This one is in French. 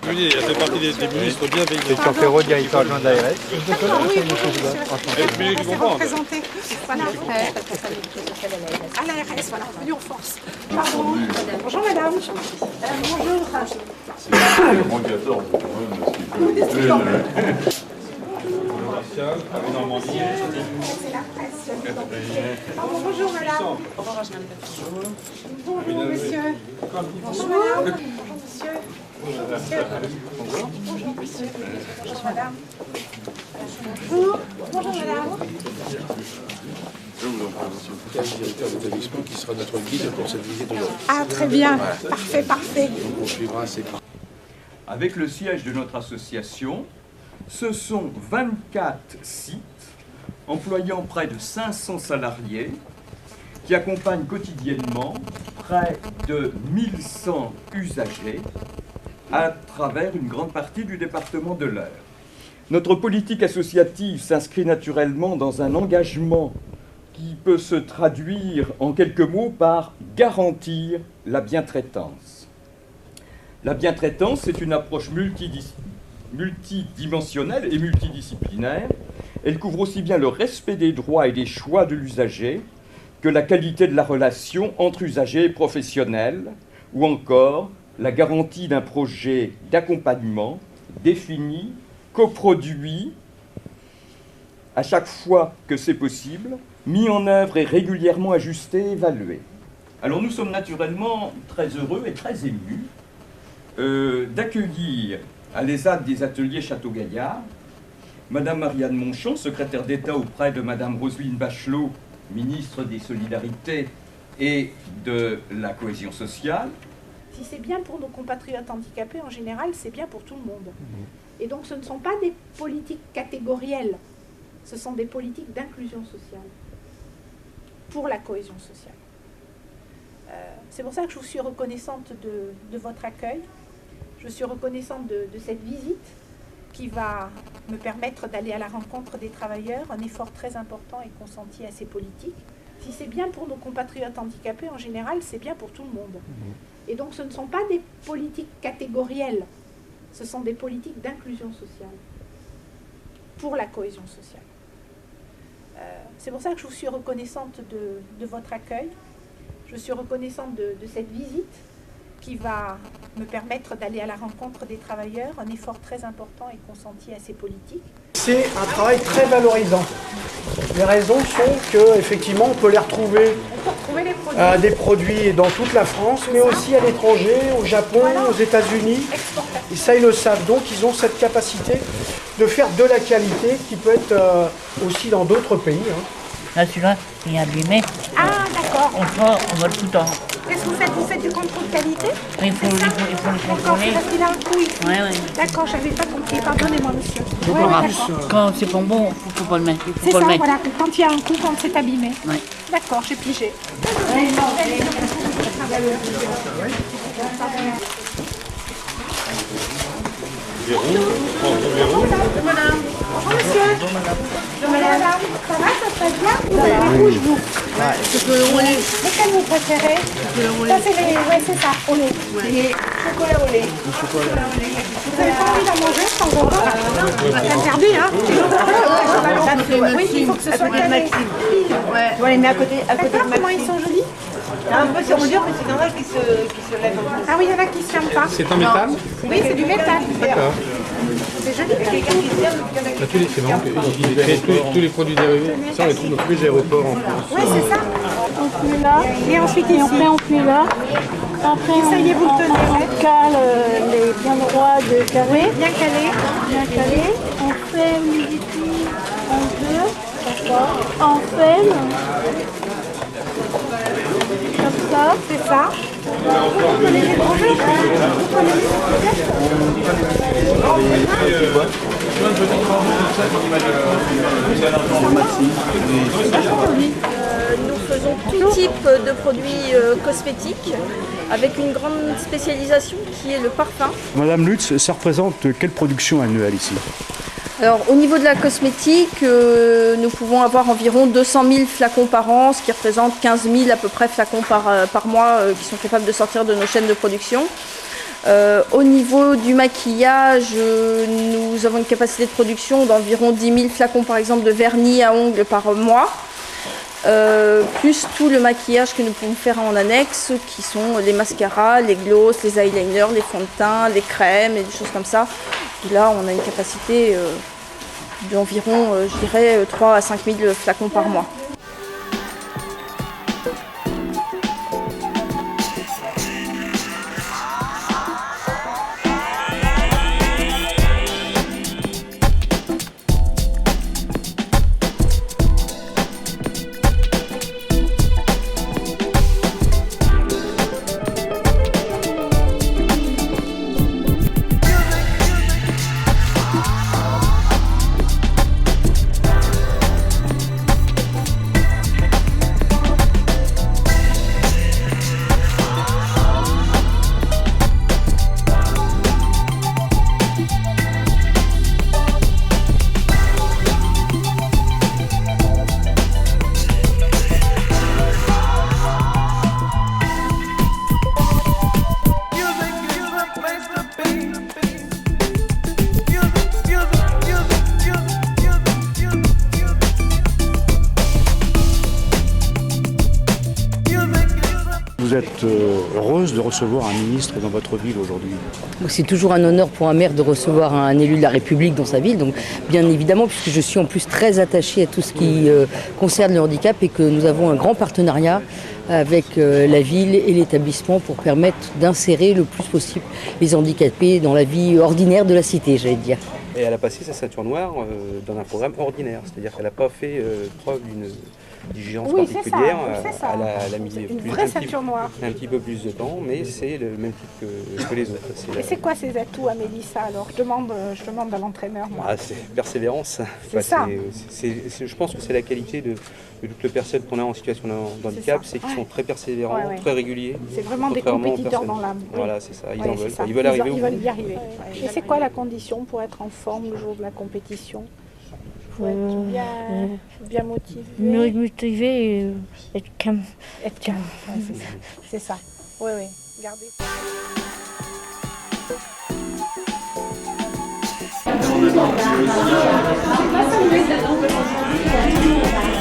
Oui, elle fait partie des ministres bienveillants. C'est Campero, directeur adjoint de l'ARS. D'accord, oui, mais je comprends. Présenter. Voilà. À l'ARS, voilà, venu en force. Pardon. Bonjour madame. Bonjour. Bonjour madame. Bonjour monsieur. Bonjour madame. Bonjour monsieur. Bonjour monsieur. Bonjour madame. Bonjour. Bonjour madame. Je vous en prie, monsieur. Le directeur d'établissement qui sera notre guide pour cette visite aujourd'hui. Ah très bien. Parfait, parfait. On suivra ces pas. Avec le siège de notre association, ce sont 24 sites employant près de 500 salariés qui accompagnent quotidiennement près de 1100 usagers à travers une grande partie du département de l'Eure. Notre politique associative s'inscrit naturellement dans un engagement qui peut se traduire en quelques mots par garantir la bientraitance. La bientraitance, c'est une approche multidimensionnelle et multidisciplinaire. Elle couvre aussi bien le respect des droits et des choix de l'usager que la qualité de la relation entre usagers et professionnels, ou encore la garantie d'un projet d'accompagnement défini, coproduit, à chaque fois que c'est possible, mis en œuvre et régulièrement ajusté et évalué. Alors nous sommes naturellement très heureux et très émus d'accueillir à l'ESAT des ateliers Château-Gaillard Madame Marianne Monchamp, secrétaire d'État auprès de Madame Roselyne Bachelot, ministre des Solidarités et de la Cohésion sociale. Si c'est bien pour nos compatriotes handicapés, en général, c'est bien pour tout le monde. Et donc ce ne sont pas des politiques catégorielles, ce sont des politiques d'inclusion sociale, pour la cohésion sociale. C'est pour ça que je vous suis reconnaissante de votre accueil. Je suis reconnaissante de cette visite qui va me permettre d'aller à la rencontre des travailleurs, un effort très important est consenti à ces politiques. Si c'est bien pour nos compatriotes handicapés, en général, c'est bien pour tout le monde. Et donc ce ne sont pas des politiques catégorielles, ce sont des politiques d'inclusion sociale, pour la cohésion sociale. C'est pour ça que je vous suis reconnaissante de votre accueil. Je suis reconnaissante de cette visite qui va me permettre d'aller à la rencontre des travailleurs, un effort très important est consenti à ces politiques. C'est un travail très valorisant. Les raisons sont qu'effectivement on peut les retrouver des produits dans toute la France, mais aussi à l'étranger, au Japon, aux États-Unis. Et ça, ils le savent. Donc, ils ont cette capacité de faire de la qualité qui peut être aussi dans d'autres pays. Là, celui-là, il est abîmé. Ah, d'accord. On va le foutre en... Qu'est-ce que vous faites? Vous faites du contrôle qualité? Il faut le D'accord, contrôler. c'est parce qu'il a un coup ici. Ouais. D'accord, j'avais pas compris. Pardonnez-moi, monsieur. Quand c'est pas bon, faut pas le mettre. C'est ça, voilà. Quand il y a un coup, quand c'est abîmé. Ouais. D'accord, j'ai pigé. Bonjour madame. Bonjour monsieur. Bonjour madame. Ça va, ça se passe bien? Vous avez les rouges, vous? Ouais, tu peux le rouler. Lesquels vous préférez? Ça, c'est les... Ouais, c'est ça, au lait. Les chocolats au lait. Vous n'avez pas envie d'en manger de temps en temps? C'est interdit, hein? Oui, il faut que ce soit calé. Ouais, on les met à côté de D'accord, comment ils sont jolis? un peu sur mesure, mais c'est normal qu'ils se lèvent. Ah oui, il y en a qui ne se ferment pas. C'est en métal? Oui, c'est du métal. D'accord. C'est joli. Quelqu'un qui se ferme, il y en a qui C'est marrant qu'il crée tous les produits dérivés. Ça, on les trouve dans tous les aéroports en France. Oui, c'est ça. On met là, Et ensuite ici. après on met là. Après Essayez-vous de tenir. on cale les bien droits de carré, Bien calé. bien calé. On fait ici en deux, d'accord. En pelle, comme ça. C'est ça. Vous connaissez les bonjour. Vous connaissez Nous faisons tout type de produits cosmétiques avec une grande spécialisation qui est le parfum. Madame Lutz, ça représente quelle production annuelle ici? Alors au niveau de la cosmétique, nous pouvons avoir environ 200 000 flacons par an, ce qui représente 15 000 à peu près flacons par mois qui sont capables de sortir de nos chaînes de production. Au niveau du maquillage, nous avons une capacité de production d'environ 10 000 flacons par exemple de vernis à ongles par mois. Plus tout le maquillage que nous pouvons faire en annexe, qui sont les mascaras, les glosses, les eyeliners, les fonds de teint, les crèmes et des choses comme ça. Et là, on a une capacité d'environ, je dirais, 3 à 5 000 flacons par mois. Vous êtes heureuse de recevoir un ministre dans votre ville aujourd'hui? C'est toujours un honneur pour un maire de recevoir un élu de la République dans sa ville, donc bien évidemment, puisque je suis en plus très attachée à tout ce qui concerne le handicap et que nous avons un grand partenariat avec la ville et l'établissement pour permettre d'insérer le plus possible les handicapés dans la vie ordinaire de la cité, j'allais dire. Et elle a passé sa ceinture noire dans un programme ordinaire, c'est-à-dire qu'elle n'a pas fait preuve d'une exigence particulière. Elle a mis un petit peu plus de temps, mais c'est le même type que les autres. Et c'est quoi ses atouts à Mélissa alors? Je demande à l'entraîneur, moi. C'est persévérance. Je pense que c'est la qualité de toutes les personnes qu'on a en situation de handicap, c'est qu'ils sont très persévérants, très réguliers. C'est vraiment des compétiteurs dans l'âme. Voilà, c'est ça. Ils veulent arriver. Ils veulent y arriver. Et c'est quoi la condition pour être en forme le jour de la compétition? Il faut être bien motivé. Motivé et être calme. Être calme, c'est ça. Oui, oui. Gardez. On a